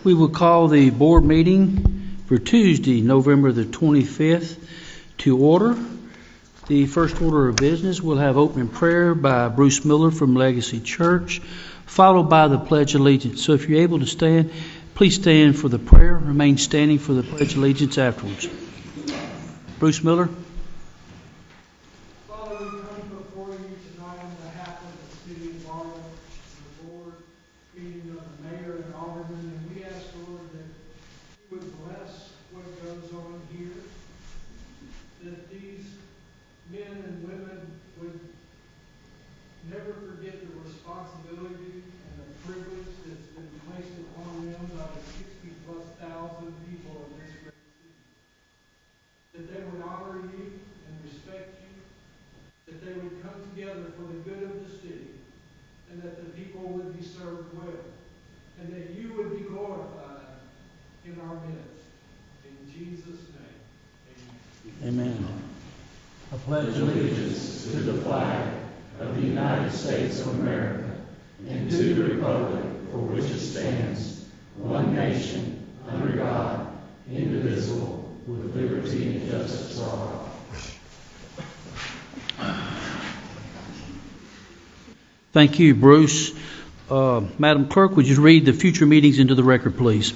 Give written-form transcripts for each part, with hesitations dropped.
we will call the board meeting for Tuesday, November the 25th to order. The first order of business, we'll have opening prayer by Bruce Miller from Legacy Church, followed by the Pledge of Allegiance. So if you're able to stand, please stand for the prayer. Remain standing for the Pledge of Allegiance afterwards. Bruce Miller. Father, we come before you tonight on behalf of the city of Bartlett, the board, meeting of the mayor and aldermen, and we ask, Lord, that you would bless what goes on here, that these men and women would never forget the responsibility and the privilege that's been placed upon them by the 60+ thousand people of this great city. That they would honor you and respect you, that they would come together for the good of the city, and that the people would be served well, and that you would be glorified in our midst. In Jesus' name, amen. Amen. I pledge allegiance to the flag of the United States of America and to the republic for which it stands, one nation, under God, indivisible, with liberty and justice for all. Thank you, Bruce. Madam Clerk, would you read the future meetings into the record, please?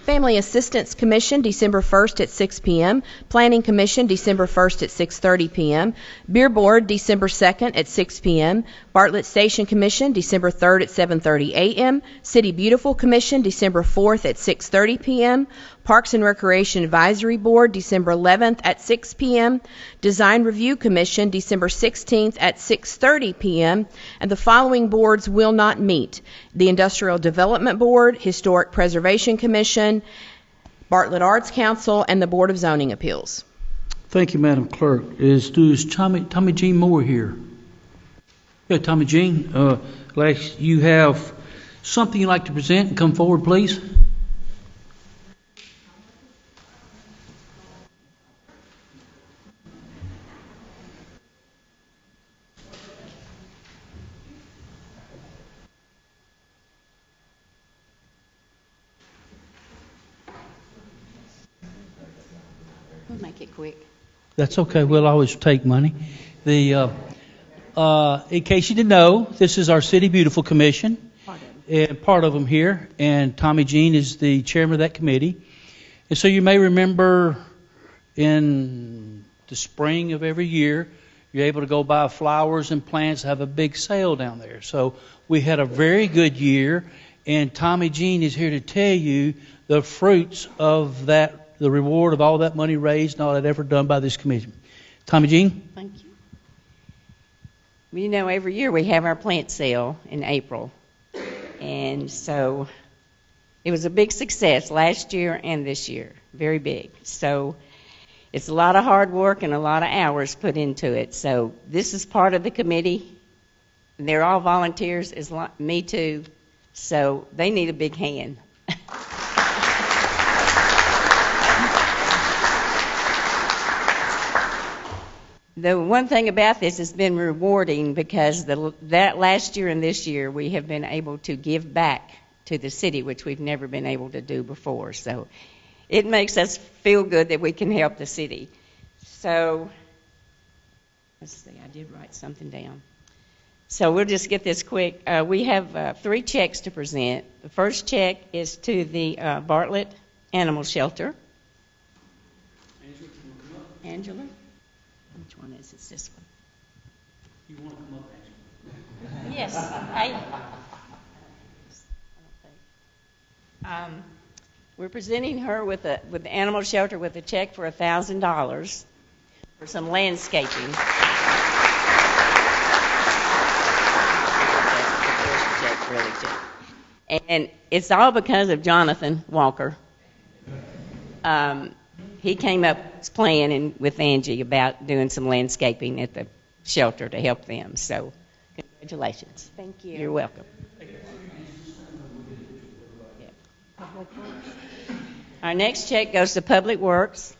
Family Assistance Commission, December 1st at 6 p.m. Planning Commission, December 1st at 6:30 p.m. Beer Board, December 2nd at 6 p.m. Bartlett Station Commission, December 3rd at 7:30 a.m. City Beautiful Commission, December 4th at 6:30 p.m. Parks and Recreation Advisory Board, December 11th at 6 p.m. Design Review Commission, December 16th at 6:30 p.m. And the following boards will not meet: the Industrial Development Board, Historic Preservation Commission, Bartlett Arts Council, and the Board of Zoning Appeals. Thank you, Madam Clerk. Is Tommy Jean Moore here? Yeah, Tommy Jean, you have something you'd like to present and come forward, please. We'll make it quick. That's okay. We'll always take money. In case you didn't know, this is our City Beautiful Commission, part of them here, and Tommy Jean is the chairman of that committee. And so you may remember in the spring of every year, you're able to go buy flowers and plants, have a big sale down there. So we had a very good year, and Tommy Jean is here to tell you the fruits of that, the reward of all that money raised and all that effort done by this commission. Tommy Jean? Thank you. Well, you know, every year we have our plant sale in April. And so it was a big success last year and this year. Very big. So it's a lot of hard work and a lot of hours put into it. So this is part of the committee. They're all volunteers, me too. So they need a big hand. The one thing about this has been rewarding because that last year and this year we have been able to give back to the city, which we've never been able to do before. So it makes us feel good that we can help the city. So let's see, I did write something down. So we'll just get this quick. We have 3 checks to present. The first check is to the Bartlett Animal Shelter. Angela? Which one is it? It's this one. You want to come up, Angela? Yes. We're presenting her with the animal shelter with a check for $1,000 for some landscaping. And it's all because of Jonathan Walker. He came up planning with Angie about doing some landscaping at the shelter to help them. So, congratulations. Thank you. You're welcome. Our next check goes to Public Works,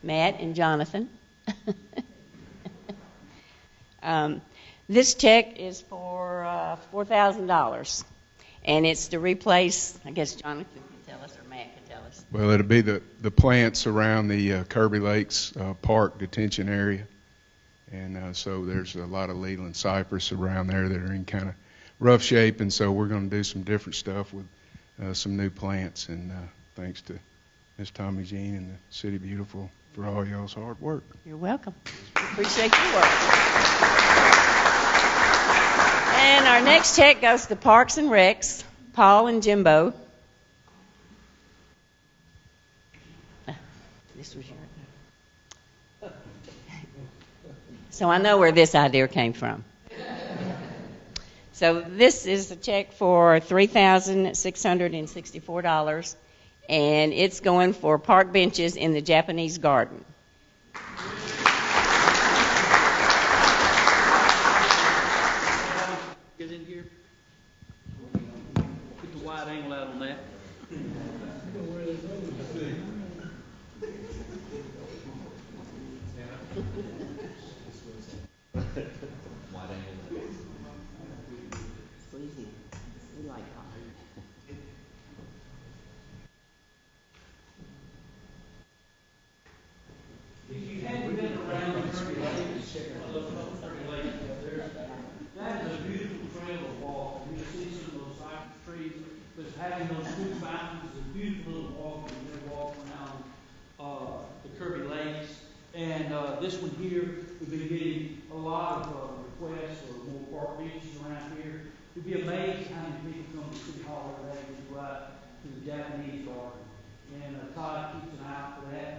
Matt and Jonathan. This check is for $4,000. and it's to replace, I guess Jonathan can tell us, or Matt can tell us. Well, it'll be the plants around the Kirby Lakes Park detention area. And so there's a lot of Leland cypress around there that are in kind of rough shape, and so we're going to do some different stuff with some new plants. And thanks to Miss Tommy Jean and the City Beautiful for all y'all's hard work. You're welcome. Appreciate your work. And our next check goes to Parks and Recs, Paul and Jimbo. This was your. So I know where this idea came from. So this is a check for $3,664, and it's going for park benches in the Japanese garden. Get in here. Get the wide angle out on that. If you hadn't been around the Kirby Lakes, that is a beautiful trail to walk. You see some of those cypress trees, but having those two fountains is a beautiful little walk. You can walk around the Kirby Lakes. And this one here, we've been getting a lot of requests for more park benches around here. You'd be amazed how many people come to City Hall every day to go out to the Japanese garden. And Todd keeps an eye out for that.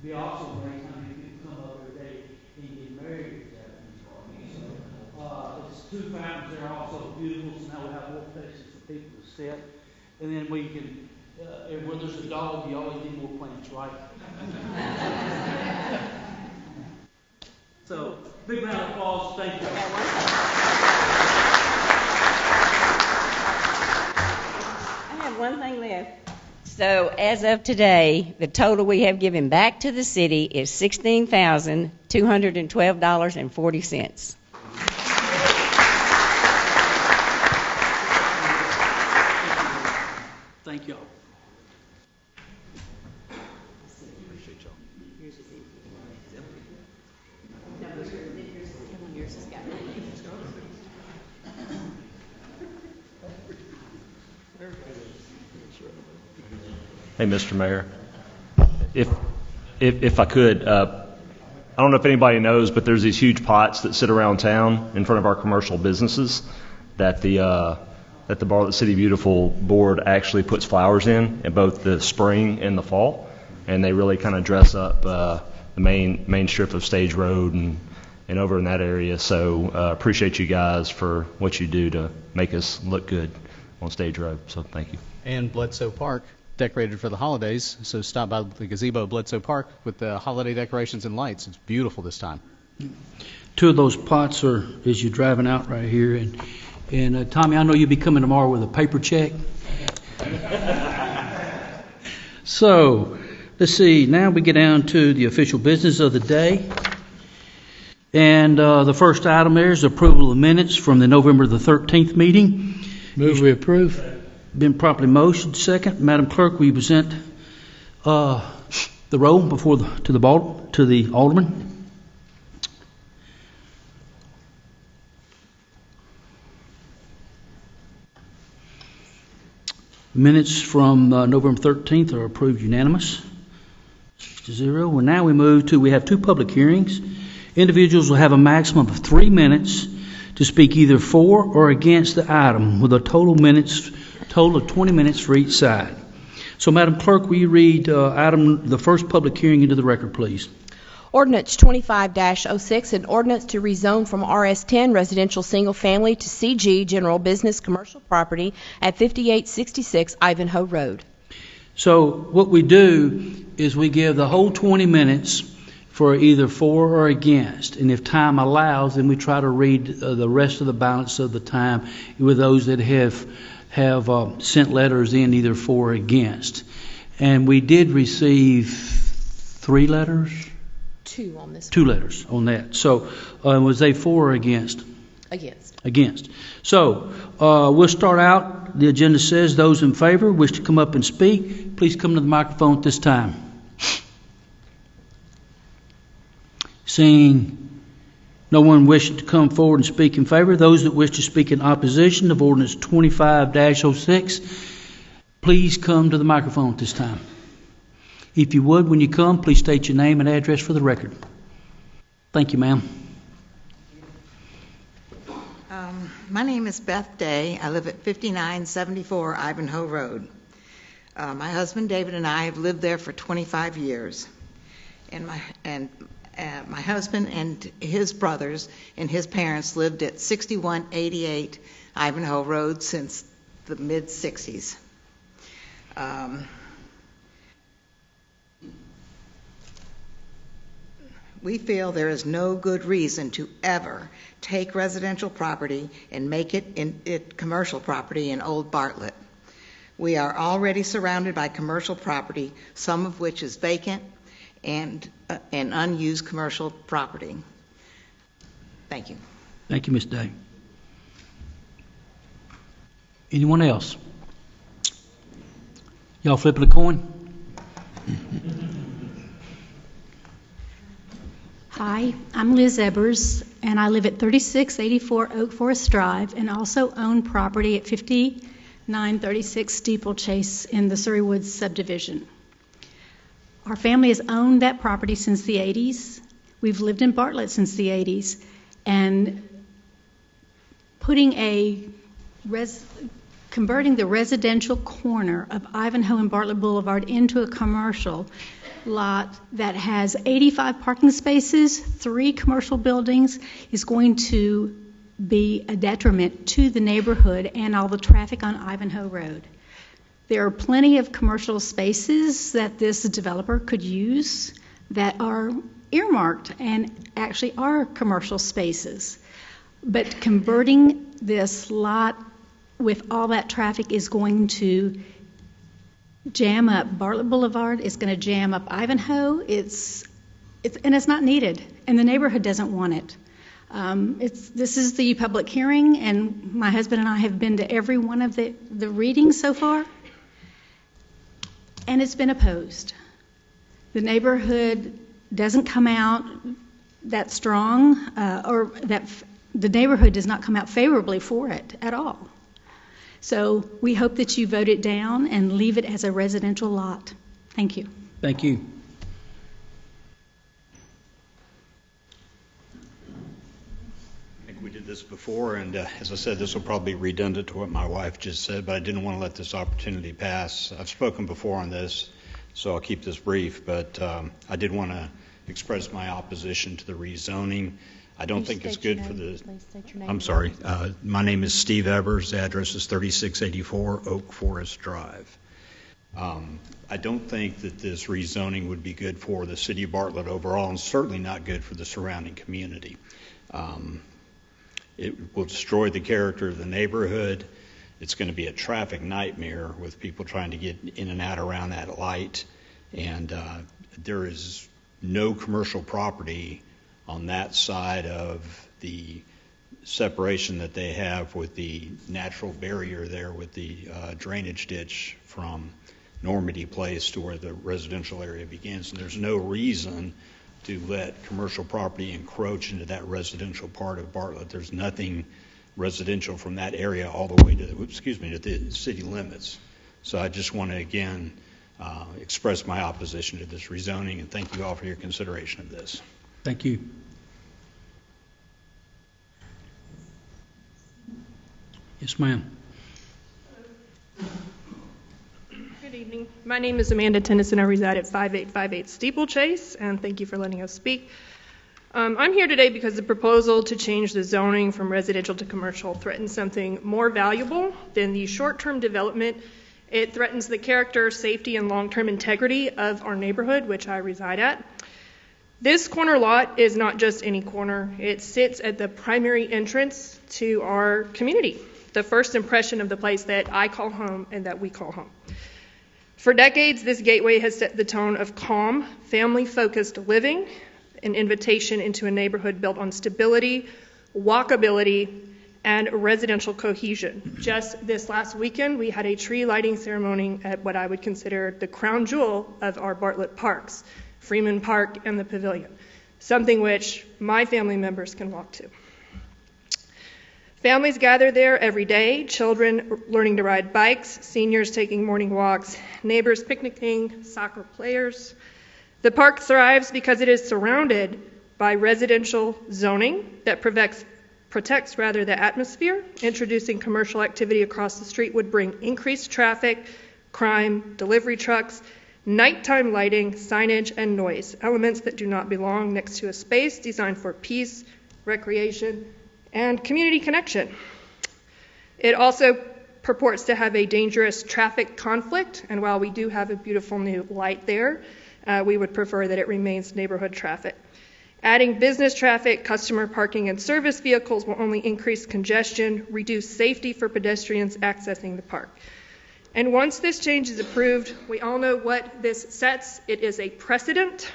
Be also amazed how many people come up every day and get married at the Japanese garden. So it's two fountains there also beautiful, so now we have more places for people to sit. And then we can, and where there's a dog, you always need more plants, right? So, big round of applause. Thank you. I have one thing left. So, as of today, the total we have given back to the city is $16,212.40. Thank y'all. Hey, Mr. Mayor, if I could, I don't know if anybody knows, but there's these huge pots that sit around town in front of our commercial businesses that the Bartlett City Beautiful Board actually puts flowers in both the spring and the fall, and they really kind of dress up the main strip of Stage Road and over in that area. So appreciate you guys for what you do to make us look good on Stage Road. So thank you. And Bledsoe Park, decorated for the holidays, so stop by the gazebo at Bledsoe Park with the holiday decorations and lights. It's beautiful this time. Two of those pots are as you're driving out right here, and Tommy, I know you'll be coming tomorrow with a paper check. So let's see. Now we get down to the official business of the day, and the first item there is approval of minutes from the November the 13th meeting. Move we approve. Been properly motioned. Second, Madam Clerk, will you present the roll before to the Alderman? Minutes from November 13th are approved unanimous, 6-0. Well, now we have two public hearings. Individuals will have a maximum of 3 minutes to speak either for or against the item, with a total of 20 minutes for each side. So, Madam Clerk, will you read the first public hearing into the record, please? Ordinance 25-06, an ordinance to rezone from RS10 residential single family to CG general business commercial property at 5866 Ivanhoe Road. So what we do is we give the whole 20 minutes for either for or against, and if time allows, then we try to read the rest of the balance of the time with those that have sent letters in either for or against. And we did receive 3 letters? 2 on this. 2 letters on that. So was they for or against? Against. Against. So we'll start out the agenda says those in favor wish to come up and speak, please come to the microphone at this time. Seeing no one wishing to come forward and speak in favor, those that wish to speak in opposition of ordinance 25-06, please come to the microphone at this time. If you would, when you come, please state your name and address for the record. Thank you, ma'am. My name is Beth Day. I live at 5974 Ivanhoe Road. My husband David and I have lived there for 25 years. And my husband and his brothers and his parents lived at 6188 Ivanhoe Road since the mid-60s. We feel there is no good reason to ever take residential property and make it commercial property in Old Bartlett. We are already surrounded by commercial property, some of which is vacant and unused commercial property. Thank you. Thank you, Ms. Day. Anyone else? Y'all flipping a coin? Hi, I'm Liz Ebers, and I live at 3684 Oak Forest Drive and also own property at 5936 Steeplechase in the Surrey Woods subdivision. Our family has owned that property since the 80s. We've lived in Bartlett since the 80s, and converting the residential corner of Ivanhoe and Bartlett Boulevard into a commercial lot that has 85 parking spaces, 3 commercial buildings, is going to be a detriment to the neighborhood and all the traffic on Ivanhoe Road. There are plenty of commercial spaces that this developer could use that are earmarked and actually are commercial spaces. But converting this lot with all that traffic is going to jam up Bartlett Boulevard. It's going to jam up Ivanhoe. It's not needed, and the neighborhood doesn't want it. This is the public hearing, and my husband and I have been to every one of the readings so far, and it's been opposed. The neighborhood doesn't come out that strong, or that the neighborhood does not come out favorably for it at all. So we hope that you vote it down and leave it as a residential lot. Thank you. Thank you. I think we did this before, and as I said, this will probably be redundant to what my wife just said, but I didn't want to let this opportunity pass. I've spoken before on this, so I'll keep this brief, but I did want to express my opposition to the rezoning. I don't think it's good for the... I'm sorry. My name is Steve Evers. The address is 3684 Oak Forest Drive. I don't think that this rezoning would be good for the city of Bartlett overall, and certainly not good for the surrounding community. It will destroy the character of the neighborhood. It's going to be a traffic nightmare with people trying to get in and out around that light. And there is no commercial property on that side of the separation that they have with the natural barrier there with the drainage ditch from Normandy Place to where the residential area begins. And there's no reason to let commercial property encroach into that residential part of Bartlett. There's nothing residential from that area all the way to the city limits. So I just want to again express my opposition to this rezoning, and thank you all for your consideration of this. Thank you. Yes, ma'am. Good evening. My name is Amanda Tennyson. I reside at 5858 Steeplechase, and thank you for letting us speak. I'm here today because the proposal to change the zoning from residential to commercial threatens something more valuable than the short-term development. It threatens the character, safety, and long-term integrity of our neighborhood, which I reside at. This corner lot is not just any corner. It sits at the primary entrance to our community, the first impression of the place that I call home and that we call home. For decades, this gateway has set the tone of calm, family-focused living, an invitation into a neighborhood built on stability, walkability, and residential cohesion. Just this last weekend, we had a tree lighting ceremony at what I would consider the crown jewel of our Bartlett parks, Freeman Park and the Pavilion, something which my family members can walk to. Families gather there every day, children learning to ride bikes, seniors taking morning walks, neighbors picnicking, soccer players. The park thrives because it is surrounded by residential zoning that protects the atmosphere. Introducing commercial activity across the street would bring increased traffic, crime, delivery trucks, nighttime lighting, signage, and noise, elements that do not belong next to a space designed for peace, recreation, and community connection. It also purports to have a dangerous traffic conflict, and while we do have a beautiful new light there, we would prefer that it remains neighborhood traffic. Adding business traffic, customer parking, and service vehicles will only increase congestion, reduce safety for pedestrians accessing the park. And once this change is approved, we all know what this sets. It is a precedent.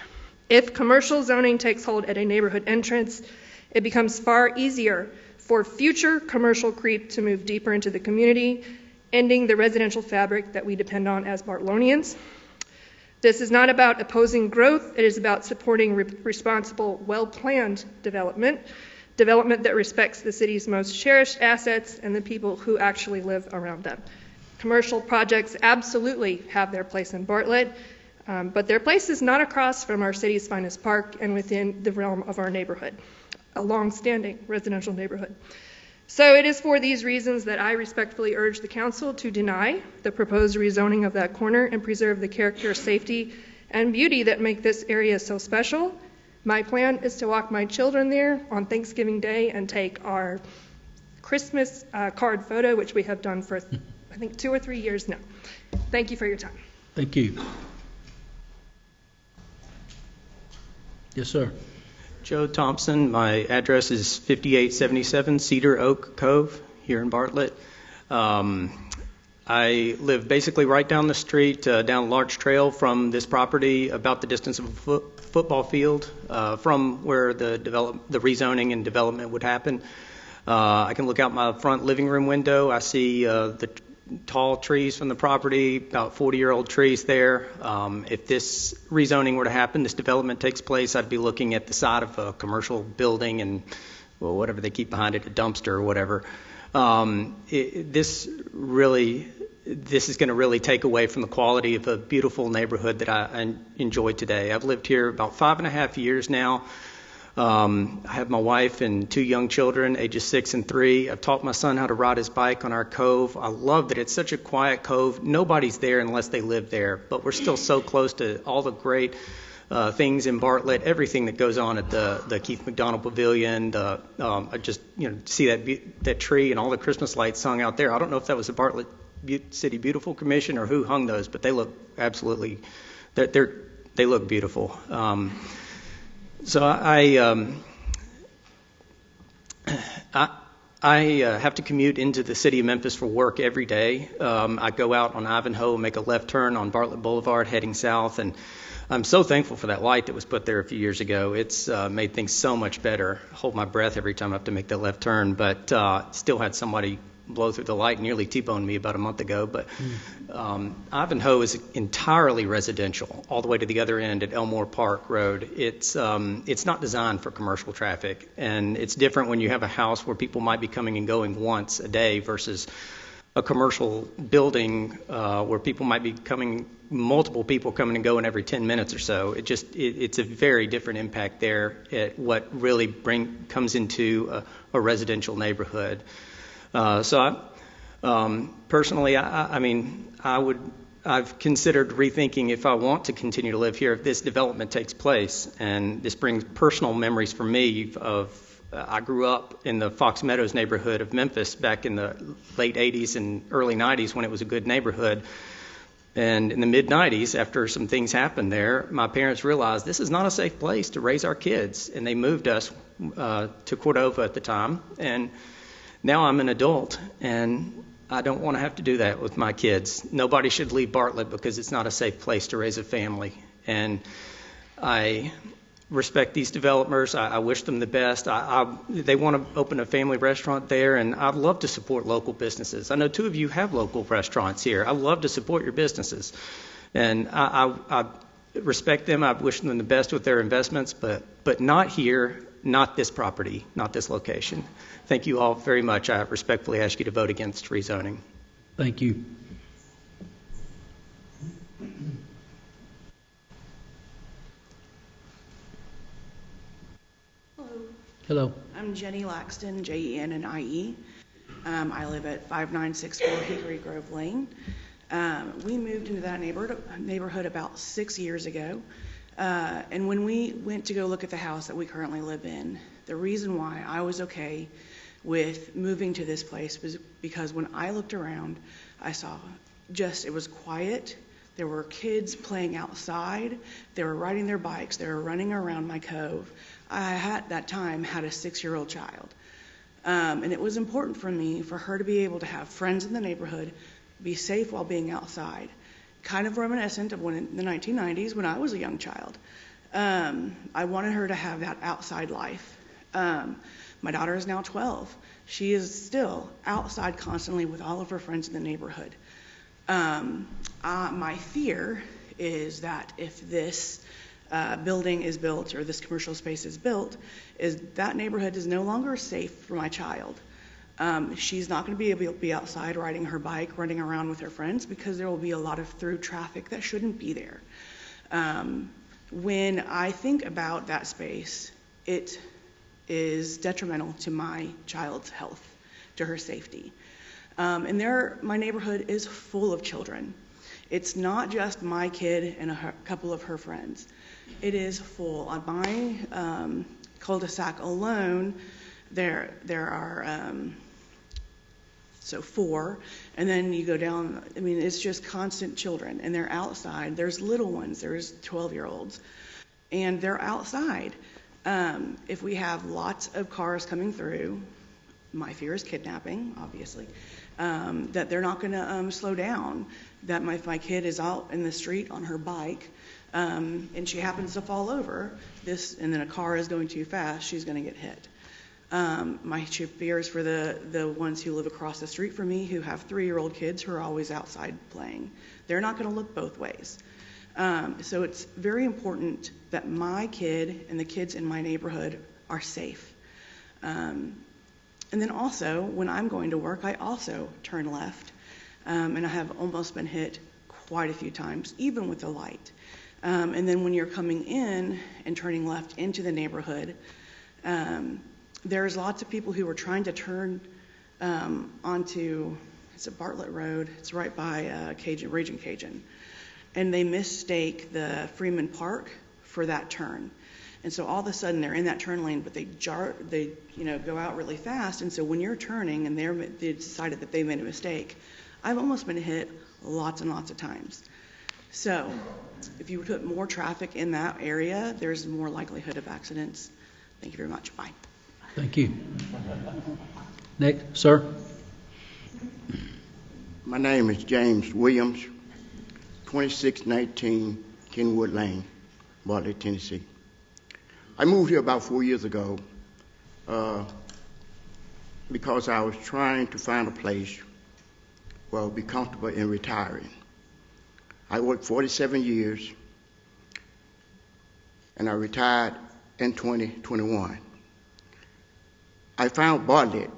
If commercial zoning takes hold at a neighborhood entrance, it becomes far easier for future commercial creep to move deeper into the community, ending the residential fabric that we depend on as Bartletonians. This is not about opposing growth. It is about supporting responsible, well-planned development that respects the city's most cherished assets and the people who actually live around them. Commercial projects absolutely have their place in Bartlett, but their place is not across from our city's finest park and within the realm of our neighborhood, a long-standing residential neighborhood. So it is for these reasons that I respectfully urge the council to deny the proposed rezoning of that corner and preserve the character, safety, and beauty that make this area so special. My plan is to walk my children there on Thanksgiving Day and take our Christmas card photo, which we have done for, I think, 2 or 3 years now. Thank you for your time. Thank you. Yes, sir. Joe Thompson. My address is 5877 Cedar Oak Cove here in Bartlett. I live basically right down the street, down a large trail from this property, about the distance of a football field from where the rezoning and development would happen. I can look out my front living room window. I see the tall trees from the property, about 40-year-old trees there. If this rezoning were to happen, this development takes place, I'd be looking at the side of a commercial building and, well, whatever they keep behind it, a dumpster or whatever. This is going to really take away from the quality of a beautiful neighborhood that I enjoy today. I've lived here about 5.5 years now. I have my wife and 2 young children, ages 6 and 3. I've taught my son how to ride his bike on our cove. I love that it's such a quiet cove. Nobody's there unless they live there, but we're still so close to all the great things in Bartlett, everything that goes on at the Keith McDonald Pavilion. I just see that tree and all the Christmas lights hung out there. I don't know if that was the Bartlett City Beautiful Commission or who hung those, but they look absolutely, they look beautiful. So I have to commute into the city of Memphis for work every day. I go out on Ivanhoe, make a left turn on Bartlett Boulevard heading south, and I'm so thankful for that light that was put there a few years ago. It's made things so much better. I hold my breath every time I have to make that left turn, but still had somebody blow through the light and nearly T-boned me about a month ago. But Ivanhoe is entirely residential all the way to the other end at Elmore Park Road. It's not designed for commercial traffic, and it's different when you have a house where people might be coming and going once a day versus a commercial building where people might be multiple people coming and going every 10 minutes or so. It's a very different impact there at what really comes into a residential neighborhood. Personally, I've considered rethinking if I want to continue to live here if this development takes place. And this brings personal memories for me I grew up in the Fox Meadows neighborhood of Memphis back in the late 80s and early 90s when it was a good neighborhood. And in the mid-90s, after some things happened there, my parents realized this is not a safe place to raise our kids. And they moved us to Cordova at the time. And now I'm an adult, and I don't want to have to do that with my kids. Nobody should leave Bartlett because it's not a safe place to raise a family. And I respect these developers. I wish them the best. They want to open a family restaurant there, and I'd love to support local businesses. I know two of you have local restaurants here. I'd love to support your businesses. And I respect them. I wish them the best with their investments, but not here, not this property, not this location. Thank you all very much. I respectfully ask you to vote against rezoning. Thank you. Hello. I'm Jenny Laxton, Jennie. I live at 5964 Hickory Grove Lane. We moved into that neighborhood about 6 years ago. And when we went to go look at the house that we currently live in, the reason why I was okay with moving to this place was because when I looked around, I saw it was quiet. There were kids playing outside. They were riding their bikes. They were running around my cove. I at that time had a 6-year-old child. And it was important for me for her to be able to have friends in the neighborhood, be safe while being outside. Kind of reminiscent of when in the 1990s when I was a young child. I wanted her to have that outside life. My daughter is now 12. She is still outside constantly with all of her friends in the neighborhood. My fear is that if this building is built or this commercial space is built, is that neighborhood is no longer safe for my child. She's not going to be able to be outside riding her bike, running around with her friends, because there will be a lot of through traffic that shouldn't be there. When I think about that space, it is detrimental to my child's health, to her safety. And my neighborhood is full of children. It's not just my kid and a couple of her friends. It is full. On my cul-de-sac alone, there are 4, and then you go down. I mean, it's just constant children, and they're outside. There's little ones. There's 12-year-olds, and they're outside. If we have lots of cars coming through, my fear is kidnapping, obviously, that they're not going to slow down, that if my kid is out in the street on her bike, and she happens to fall over, and then a car is going too fast, she's going to get hit. My fear is for the ones who live across the street from me who have 3-year-old kids who are always outside playing. They're not going to look both ways. So it's very important that my kid and the kids in my neighborhood are safe. And then also, when I'm going to work, I also turn left. And I have almost been hit quite a few times, even with the light. And then when you're coming in and turning left into the neighborhood, there's lots of people who are trying to turn onto, it's a Bartlett Road. It's right by Raging Cajun. And they mistake the Freeman Park for that turn. And so all of a sudden they're in that turn lane, but they go out really fast. And so when you're turning and they decided that they made a mistake, I've almost been hit lots and lots of times. So if you put more traffic in that area, there's more likelihood of accidents. Thank you very much. Bye. Thank you. Next, sir. My name is James Williams, 2619 Kenwood Lane, Bartlett, Tennessee. I moved here about 4 years ago because I was trying to find a place where I would be comfortable in retiring. I worked 47 years, and I retired in 2021. I found Bartlett,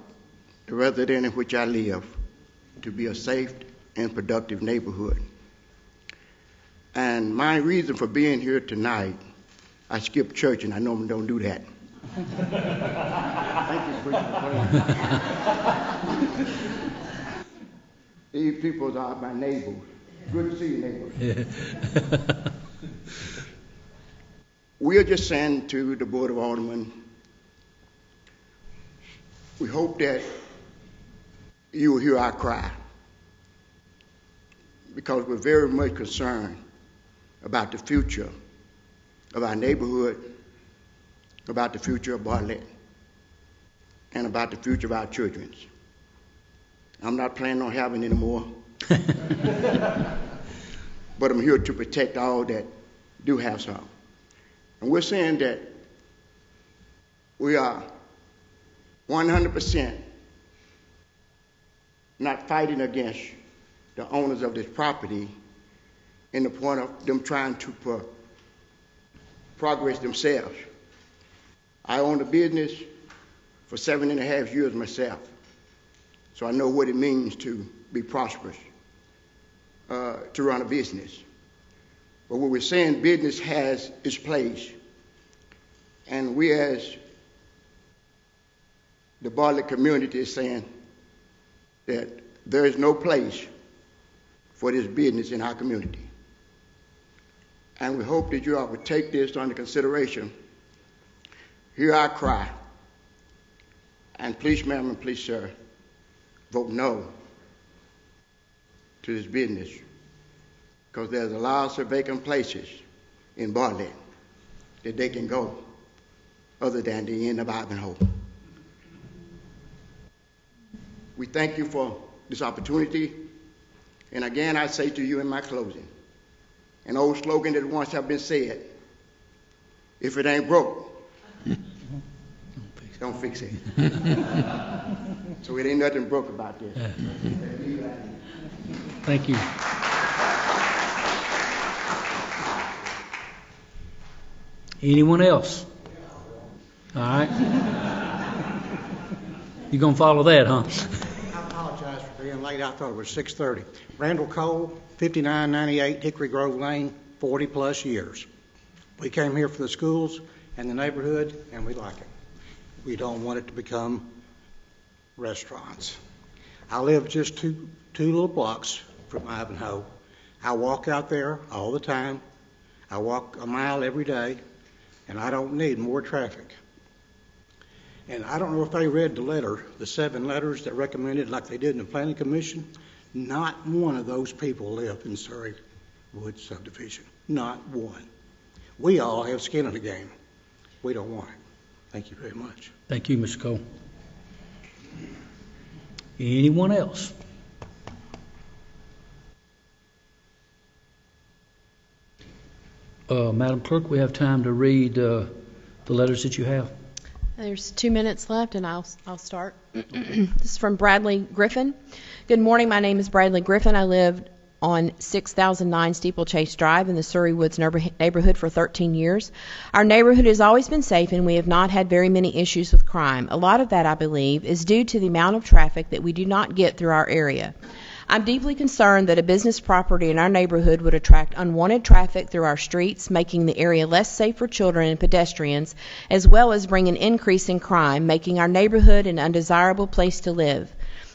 the residence in which I live, to be a safe and productive neighborhood. And my reason for being here tonight, I skipped church, and I normally don't do that. Thank you, preacher. These people are my neighbors. Good to see you, neighbors. We are just saying to the Board of Aldermen, we hope that you will hear our cry, because we're very much concerned about the future of our neighborhood, about the future of Bartlett, and about the future of our children. I'm not planning on having any more, but I'm here to protect all that do have some. And we're saying that we are 100% not fighting against the owners of this property in the point of them trying to progress themselves. I owned a business for 7.5 years myself, so I know what it means to be prosperous, to run a business. But what we're saying, business has its place, and we as the Bartlett community is saying that there is no place for this business in our community. And we hope that you all would take this under consideration, hear our cry, and please, ma'am, and please, sir, vote no to this business, because there's a lot of vacant places in Bartlett that they can go other than the end of Ivanhoe. We thank you for this opportunity, and again I say to you in my closing, an old slogan that once have been said, if it ain't broke, don't fix it. So it ain't nothing broke about this. Thank you. Anyone else? All right. You gonna follow that, huh? I apologize for being late. I thought it was 6:30. Randall Cole, 5998 Hickory Grove Lane, 40 plus years. We came here for the schools and the neighborhood, and we like it. We don't want it to become restaurants. I live just two little blocks from Ivanhoe. I walk out there all the time. I walk a mile every day, and I don't need more traffic. And I don't know if they read the letter, the 7 letters that recommended like they did in the Planning Commission. Not one of those people live in Surrey Woods subdivision. Not one. We all have skin in the game. We don't want it. Thank you very much. Thank you, Mr. Cole. Anyone else? Madam Clerk, we have time to read the letters that you have. There's 2 minutes left, and I'll start. This is from Bradley Griffin. Good morning. My name is Bradley Griffin. I lived on 6009 Steeplechase Drive in the Surrey Woods neighborhood for 13 years. Our neighborhood has always been safe, and we have not had very many issues with crime. A lot of that, I believe, is due to the amount of traffic that we do not get through our area. I'm deeply concerned that a business property in our neighborhood would attract unwanted traffic through our streets, making the area less safe for children and pedestrians, as well as bring an increase in crime, making our neighborhood an undesirable place to live.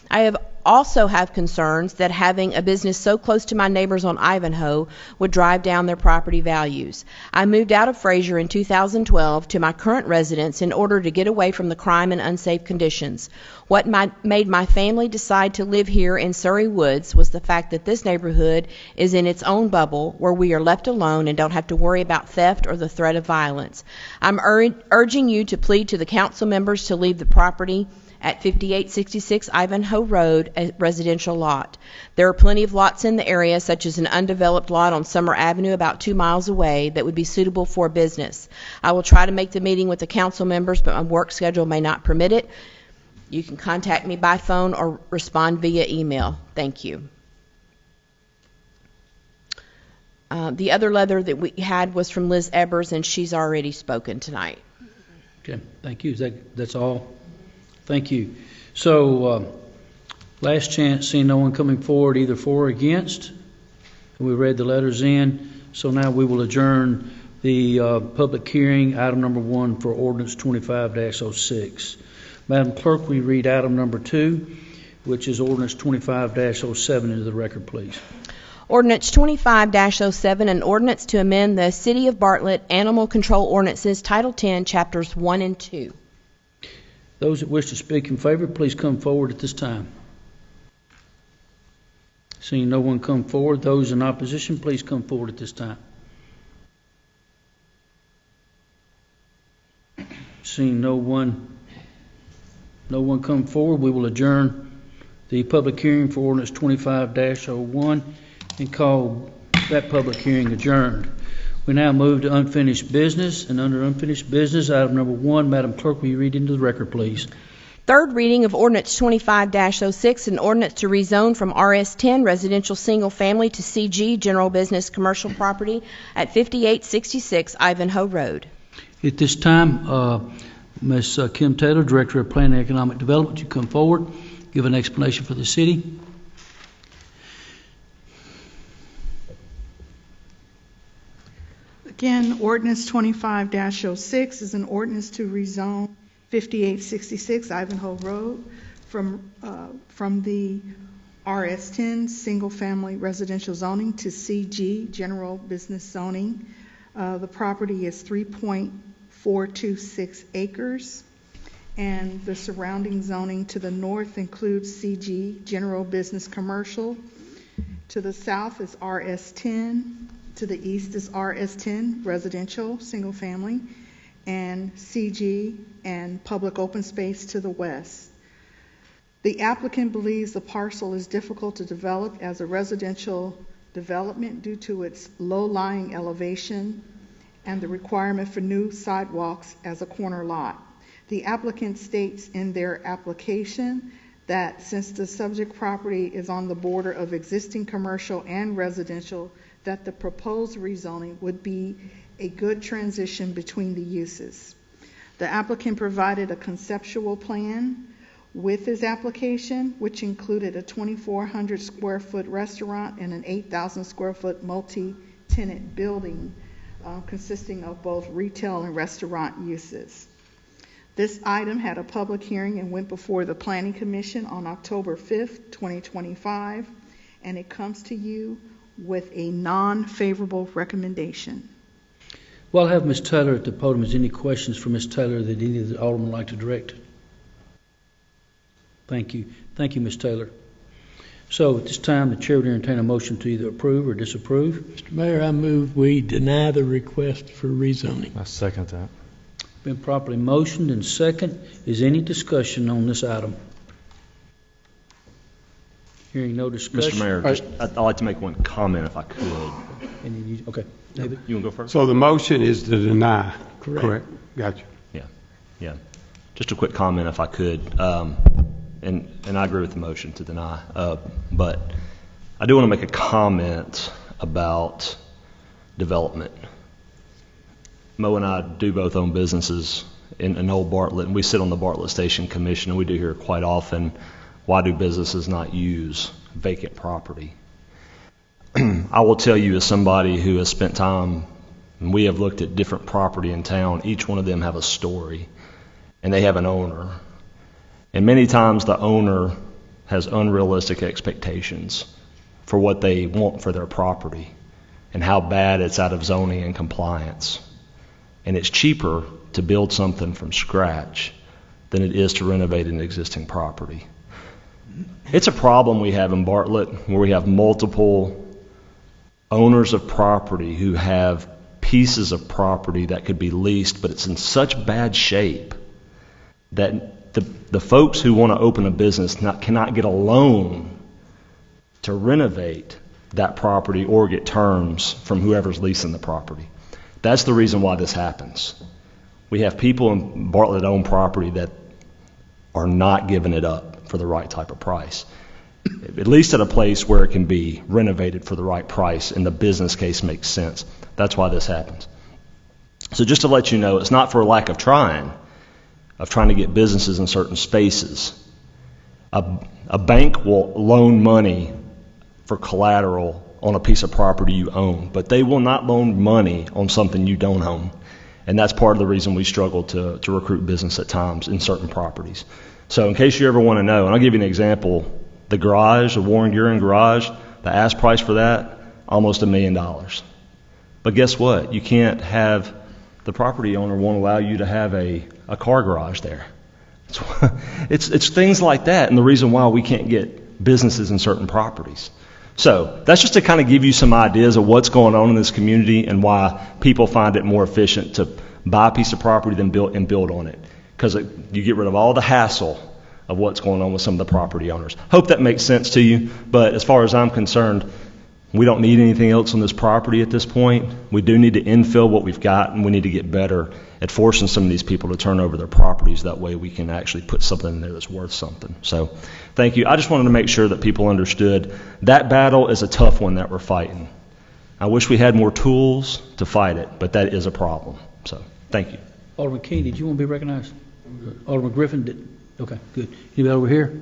I also have concerns that having a business so close to my neighbors on Ivanhoe would drive down their property values. I moved out of Fraser in 2012 to my current residence in order to get away from the crime and unsafe conditions. What made my family decide to live here in Surrey Woods was the fact that this neighborhood is in its own bubble where we are left alone and don't have to worry about theft or the threat of violence. I'm urging you to plead to the council members to leave the property at 5866 Ivanhoe Road, a residential lot. There are plenty of lots in the area, such as an undeveloped lot on Summer Avenue about 2 miles away, that would be suitable for business. I will try to make the meeting with the council members, but my work schedule may not permit it. You can contact me by phone or respond via email. Thank you. The other letter that we had was from Liz Ebbers, and she's already spoken tonight. Okay, thank you. That's all? Thank you. So, last chance, seeing no one coming forward either for or against. We read the letters in, so now we will adjourn the public hearing, item number 1 for ordinance 25-06. Madam Clerk, we read item number 2, which is ordinance 25-07 into the record, please. Ordinance 25-07, an ordinance to amend the City of Bartlett Animal Control Ordinances, Title 10, Chapters 1 and 2. Those that wish to speak in favor, please come forward at this time. Seeing no one come forward, those in opposition, please come forward at this time. Seeing no one come forward, we will adjourn the public hearing for ordinance 25-01 and call that public hearing adjourned. We now move to unfinished business, and under unfinished business, item number 1, Madam Clerk, will you read into the record, please? Third reading of ordinance 25-06, an ordinance to rezone from RS10 residential single family to CG general business commercial property at 5866 Ivanhoe Road. At this time, Ms. Kim Taylor, Director of Planning and Economic Development, you come forward, give an explanation for the city. Again, ordinance 25-06 is an ordinance to rezone 5866 Ivanhoe Road from the RS10 single-family residential zoning to CG general business zoning. The property is 3.426 acres, and the surrounding zoning to the north includes CG general business commercial. To the south is RS10. To the east is RS10 residential single-family, and CG and public open space to the west. The applicant believes the parcel is difficult to develop as a residential development due to its low-lying elevation and the requirement for new sidewalks as a corner lot. The applicant states in their application that since the subject property is on the border of existing commercial and residential, that the proposed rezoning would be a good transition between the uses. The applicant provided a conceptual plan with his application, which included a 2,400 square foot restaurant and an 8,000 square foot multi-tenant building consisting of both retail and restaurant uses. This item had a public hearing and went before the Planning Commission on October 5th, 2025, and it comes to you with a non-favorable recommendation. Well, I'll have Ms. Taylor at the podium. Is there any questions for Ms. Taylor that any of the aldermen would like to direct? Thank you. Thank you, Ms. Taylor. So at this time, the chair would entertain a motion to either approve or disapprove. Mr. Mayor, I move we deny the request for rezoning. I second that. Been properly motioned and second. Is any discussion on this item? Hearing no discussion. Mr. Mayor, I'd like to make one comment if I could. Okay, David. You want to go first? So the motion is to deny. Correct. Gotcha. Yeah. Just a quick comment if I could. And I agree with the motion to deny. But I do want to make a comment about development. Mo and I do both own businesses in Old Bartlett, and we sit on the Bartlett Station Commission, and we do hear quite often, why do businesses not use vacant property? I will tell you, as somebody who has spent time, and we have looked at different property in town, each one of them have a story, and they have an owner. And many times the owner has unrealistic expectations for what they want for their property and how bad it's out of zoning and compliance. And it's cheaper to build something from scratch than it is to renovate an existing property. It's a problem we have in Bartlett where we have multiple owners of property who have pieces of property that could be leased, but it's in such bad shape that the folks who want to open a business cannot get a loan to renovate that property or get terms from whoever's leasing the property. That's the reason why this happens. We have people in Bartlett that own property that are not giving it up for the right type of price, at least at a place where it can be renovated for the right price and the business case makes sense. That's why this happens. So just to let you know, it's not for a lack of trying to get businesses in certain spaces. A bank will loan money for collateral on a piece of property you own, but they will not loan money on something you don't own. And that's part of the reason we struggle to recruit business at times in certain properties. So in case you ever want to know, and I'll give you an example, the garage, the Warren Guerin garage, the ask price for that, almost $1 million. But guess what? You can't have, the property owner won't allow you to have a car garage there. It's things like that, and the reason why we can't get businesses in certain properties. So that's just to kind of give you some ideas of what's going on in this community and why people find it more efficient to buy a piece of property than build on it, because you get rid of all the hassle of what's going on with some of the property owners. Hope that makes sense to you, but as far as I'm concerned, We don't need anything else on this property at this point. We do need to infill what we've got, and we need to get better at forcing some of these people to turn over their properties. That way we can actually put something in there that's worth something. So thank you. I just wanted to make sure that people understood that battle is a tough one that we're fighting. I wish we had more tools to fight it, but that is a problem. So thank you. Alderman King, did you want to be recognized? Alderman Griffin did. Okay, good. Anybody over here?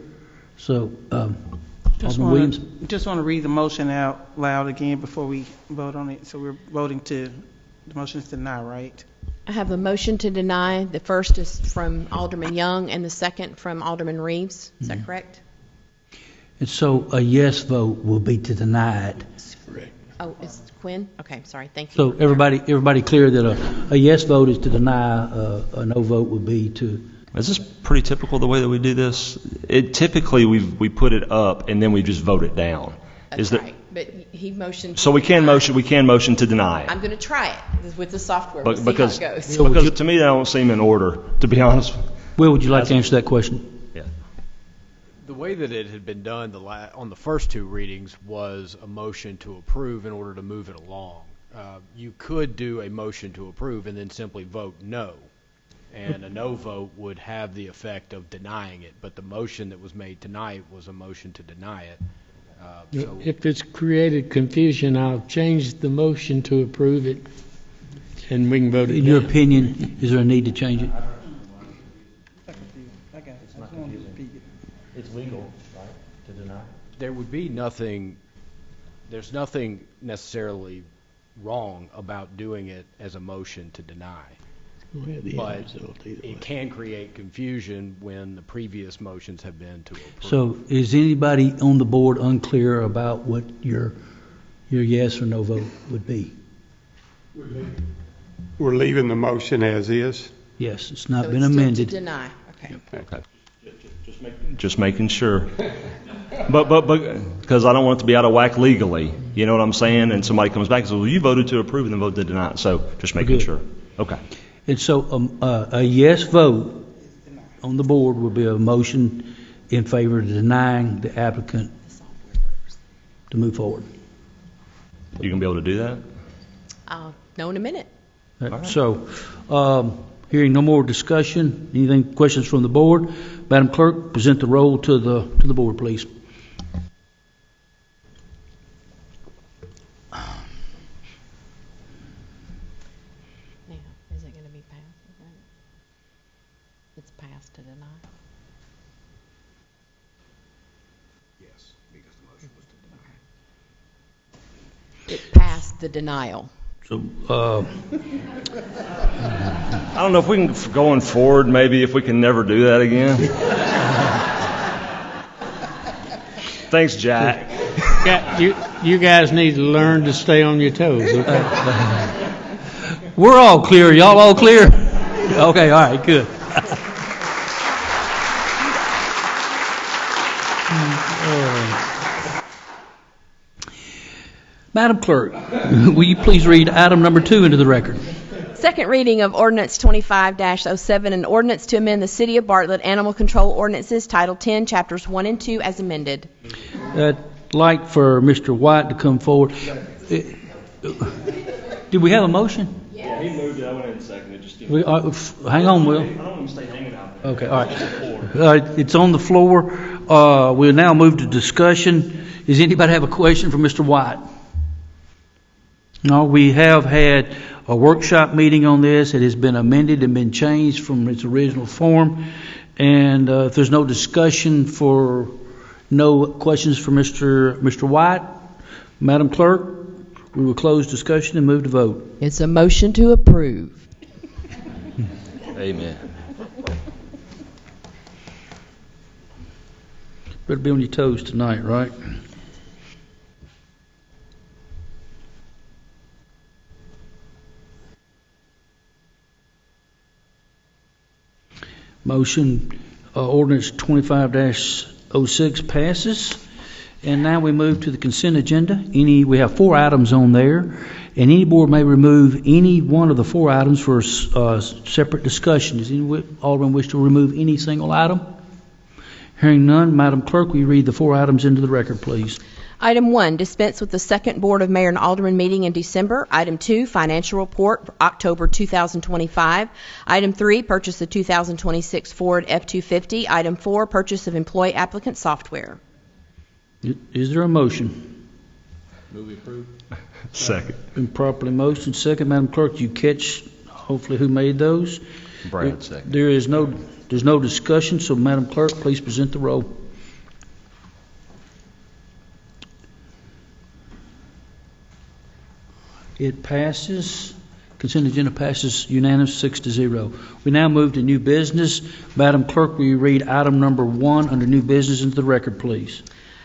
So, Alderman Williams. Just want to read the motion out loud again before we vote on it. So we're voting to, the motion is to deny, right? I have a motion to deny. The first is from Alderman Young and the second from Alderman Reeves. Is that correct? And so a yes vote will be to deny it. Correct. Oh, it's Quinn? Okay, sorry. Thank you. So everybody clear that a yes vote is to deny, a no vote would be to. Is this pretty typical the way that we do this? Typically we put it up and then we just vote it down. That's right. But he motioned. So we can motion to deny it. I'm going to try it with the software. But We'll because see how it goes. because to me that don't seem in order, to be honest. Will, would you like to answer that question? Yeah. The way that it had been done on the first two readings was a motion to approve in order to move it along. You could do a motion to approve and then simply vote no. And a no vote would have the effect of denying it. But the motion that was made tonight was a motion to deny it. So if it's created confusion, I'll change the motion to approve it, and we can vote it In down. your opinion, is there a need to change it? It's legal, right, to deny? there would be nothing, there's nothing necessarily wrong about doing it as a motion to deny. But it can create confusion when the previous motions have been to approve. So is anybody on the board unclear about what your yes or no vote would be? We're leaving the motion as is? Yes, it's not So been it's still amended. to deny. Okay. Okay. Just making sure. But because I don't want it to be out of whack legally, you know what I'm saying? And somebody comes back and says, well, you voted to approve and then voted to deny. So just making sure. Okay. And so a yes vote on the board would be a motion in favor of denying the applicant to move forward. You gonna be able to do that? I'll know in a minute. Right. So, hearing no more discussion, anything, questions from the board? Madam Clerk, present the roll to the board, please. Now, is it going to be passed? It's passed to deny. Yes, because the motion was to deny. It passed the denial. So, I don't know if we can, going forward, maybe if we can never do that again. Thanks, Jack. You guys need to learn to stay on your toes, okay? We're all clear. Y'all all clear? Okay, all right, good. Madam Clerk, will you please read item number 2 into the record? Second reading of Ordinance 25-07, an ordinance to amend the City of Bartlett Animal Control Ordinances, Title 10, Chapters 1 and 2, as amended. I'd like for Mr. White to come forward. Did we have a motion? Yeah, he moved it. I went in and seconded. Just hang on, Will. I don't want him to stay hanging out there. Okay, all right. It's on the floor. We'll now move to discussion. Does anybody have a question for Mr. White? No, we have had a workshop meeting on this. It has been amended and been changed from its original form. And if there's no discussion no questions for Mr. White, Madam Clerk, we will close discussion and move to vote. It's a motion to approve. Amen. Better be on your toes tonight, right? Motion, ordinance 25-06 passes. And now we move to the consent agenda. We have 4 items on there, and any board may remove any one of the 4 items for separate discussion. Does any alderman wish to remove any single item? Hearing none, Madam Clerk, will you read the 4 items into the record, please? Item 1, dispense with the second Board of Mayor and Aldermen meeting in December. Item 2, financial report for October 2025. Item 3, purchase the 2026 Ford F-250. Item 4, purchase of employee applicant software. Is there a motion? Move approved. Second. Been properly motioned. Second, Madam Clerk, you catch hopefully who made those? Brad, second. There's no discussion, so Madam Clerk, please present the roll. It passes. Consent agenda passes unanimous 6-0. We now move to new business. Madam Clerk, will you read item number 1 under new business into the record, please?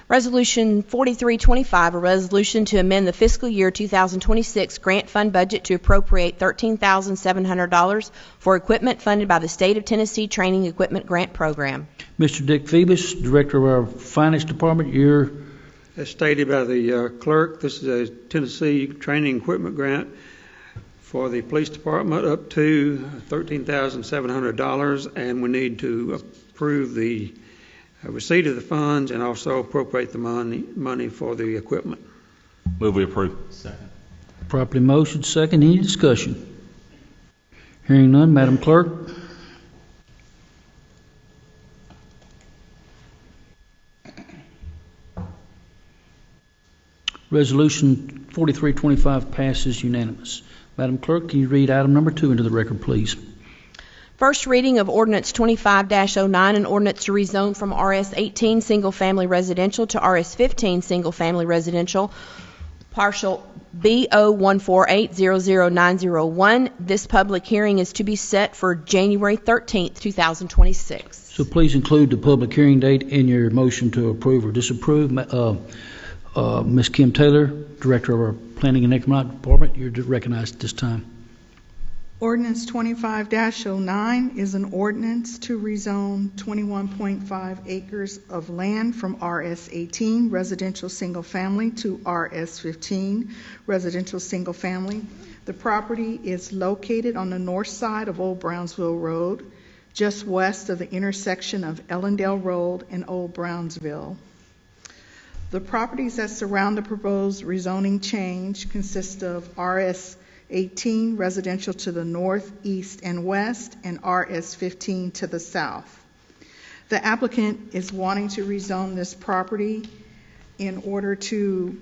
Resolution 4325, a resolution to amend the fiscal year 2026 grant fund budget to appropriate $13,700 for equipment funded by the State of Tennessee Training Equipment Grant Program. Mr. Dick Phoebus, Director of our Finance Department, you're... As stated by the clerk, this is a Tennessee Training Equipment Grant for the police department up to $13,700, and we need to approve the receipt of the funds and also appropriate the money for the equipment. Move we approve. Second. Properly motion. Second. Any discussion? Hearing none, Madam Clerk. Resolution 4325 passes unanimous. Madam Clerk, can you read item number 2 into the record, please? First reading of Ordinance 25-09, an ordinance to rezone from RS-18 single-family residential to RS-15 single-family residential, partial B0148-00901. This public hearing is to be set for January 13th, 2026. So please include the public hearing date in your motion to approve or disapprove. Ms. Kim Taylor, Director of our Planning and Economic Department, you're recognized at this time. Ordinance 25-09 is an ordinance to rezone 21.5 acres of land from RS-18 residential single family to RS-15 residential single family. The property is located on the north side of Old Brownsville Road, just west of the intersection of Ellendale Road and Old Brownsville. The properties that surround the proposed rezoning change consist of RS-18 residential to the north, east, and west, and RS-15 to the south. The applicant is wanting to rezone this property in order to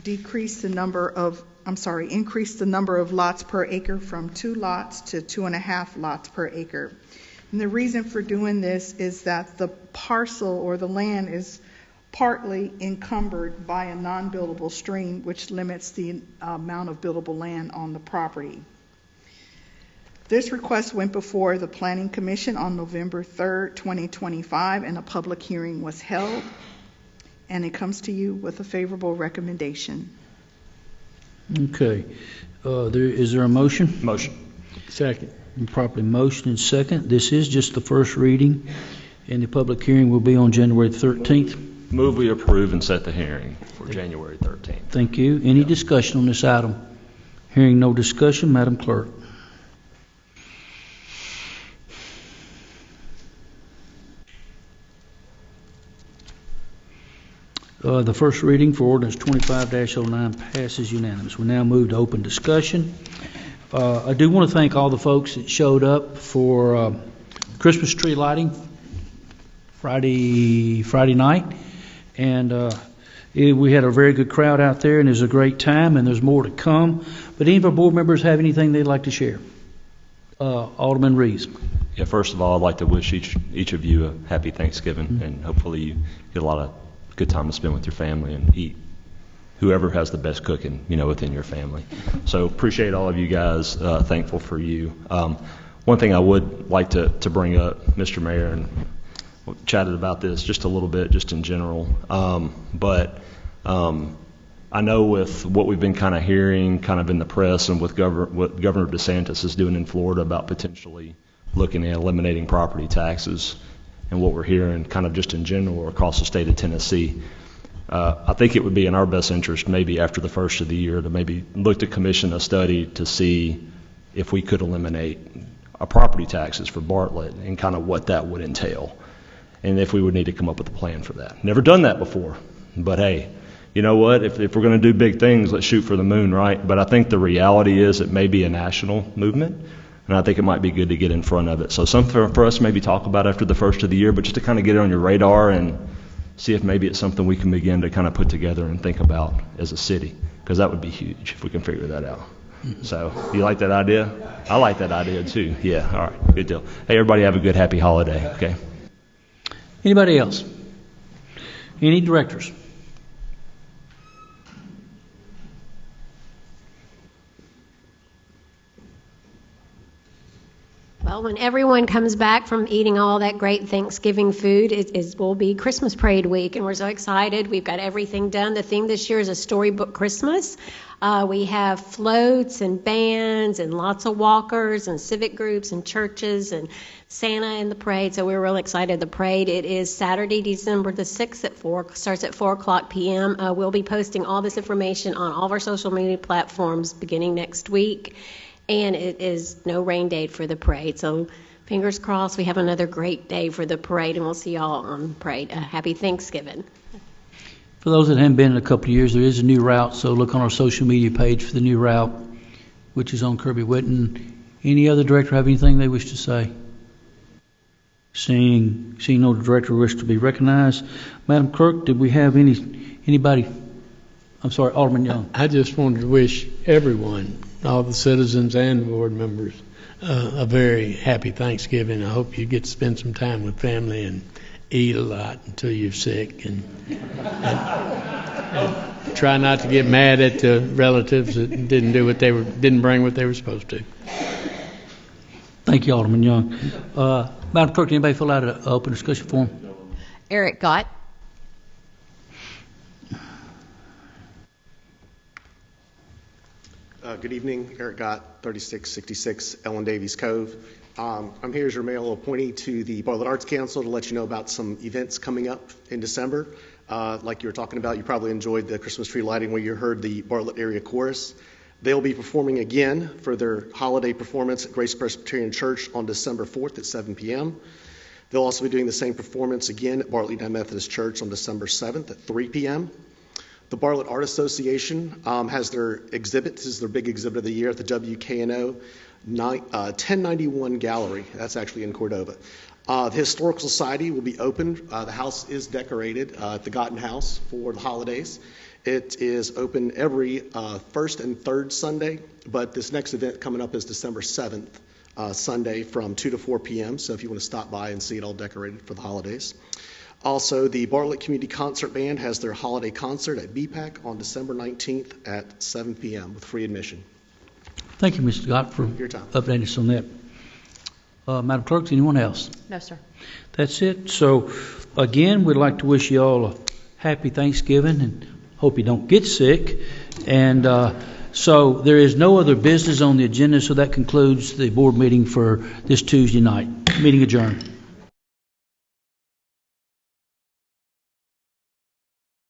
increase the number of lots per acre from 2 lots to 2.5 lots per acre. And the reason for doing this is that the parcel or the land is partly encumbered by a non-buildable stream, which limits the amount of buildable land on the property. This request went before the Planning Commission on November 3rd, 2025, and a public hearing was held, and it comes to you with a favorable recommendation. Okay. Is there a motion? Motion. Second. Properly motion and second. This is just the first reading, and the public hearing will be on January 13th. Move we approve and set the hearing for January 13th. Thank you. Any discussion on this item? Hearing no discussion, Madam Clerk. The first reading for Ordinance 25-09 passes unanimous. We now move to open discussion. I do want to thank all the folks that showed up for Christmas tree lighting Friday night. And we had a very good crowd out there, and it was a great time, and there's more to come. But any of our board members have anything they'd like to share? Alderman Reeves. Yeah, first of all, I'd like to wish each of you a happy Thanksgiving, and hopefully you get a lot of good time to spend with your family and eat whoever has the best cooking, within your family. So appreciate all of you guys. Thankful for you. One thing I would like to bring up, Mr. Mayor, and we chatted about this just a little bit, just in general. But I know with what we've been kind of hearing kind of in the press and with what Governor DeSantis is doing in Florida about potentially looking at eliminating property taxes and what we're hearing kind of just in general across the state of Tennessee, I think it would be in our best interest maybe after the first of the year to maybe look to commission a study to see if we could eliminate property taxes for Bartlett and kind of what that would entail. And if we would need to come up with a plan for that. Never done that before, but hey, you know what, if we're going to do big things, let's shoot for the moon, right? But I think the reality is it may be a national movement, and I think it might be good to get in front of it. So something for us maybe talk about after the first of the year, but just to kind of get it on your radar and see if maybe it's something we can begin to kind of put together and think about as a city, because that would be huge if we can figure that out. So, you like that idea? I like that idea too. Yeah, all right, good deal. Hey, everybody have a good, happy holiday, okay? Anybody else? Any directors? Well, when everyone comes back from eating all that great Thanksgiving food, it will be Christmas Parade Week, and we're so excited. We've got everything done. The theme this year is a storybook Christmas. We have floats and bands and lots of walkers and civic groups and churches and Santa in the parade, so we're really excited. The parade, it is Saturday, December the 6th starts at 4 o'clock p.m. We'll be posting all this information on all of our social media platforms beginning next week. And it is no rain date for the parade. So fingers crossed we have another great day for the parade, and we'll see y'all on the parade. Happy Thanksgiving. For those that haven't been in a couple of years, there is a new route, so look on our social media page for the new route, which is on Kirby Whitten. Any other director have anything they wish to say? Seeing no director wish to be recognized. Madam Clerk, did we have anybody? I'm sorry, Alderman Young. I just wanted to wish everyone, all the citizens and board members, a very happy Thanksgiving. I hope you get to spend some time with family and eat a lot until you're sick, and try not to get mad at the relatives that didn't bring what they were supposed to. Thank you, Alderman Young. Madam Clerk, anybody fill out an open discussion form? Eric Gott. Good evening, Eric Gott, 3666 Ellen Davies Cove. I'm here as your mayoral appointee to the Bartlett Arts Council to let you know about some events coming up in December. Like you were talking about, you probably enjoyed the Christmas tree lighting where you heard the Bartlett Area Chorus. They'll be performing again for their holiday performance at Grace Presbyterian Church on December 4th at 7 p.m. They'll also be doing the same performance again at Bartlett United Methodist Church on December 7th at 3 p.m. The Bartlett Art Association has their exhibit. This is their big exhibit of the year at the WKNO 1091 Gallery. That's actually in Cordova. The Historical Society will be open. The house is decorated at the Gotten House for the holidays. It is open every first and third Sunday, but this next event coming up is December 7th, Sunday from 2 to 4 p.m. So if you want to stop by and see it all decorated for the holidays. Also, the Bartlett Community Concert Band has their holiday concert at BPAC on December 19th at 7 p.m. with free admission. Thank you, Mr. Gott, for updating us on that. Madam Clerk, anyone else? No, sir. That's it. So, again, we'd like to wish you all a happy Thanksgiving and hope you don't get sick. And so there is no other business on the agenda, so that concludes the board meeting for this Tuesday night. Meeting adjourned.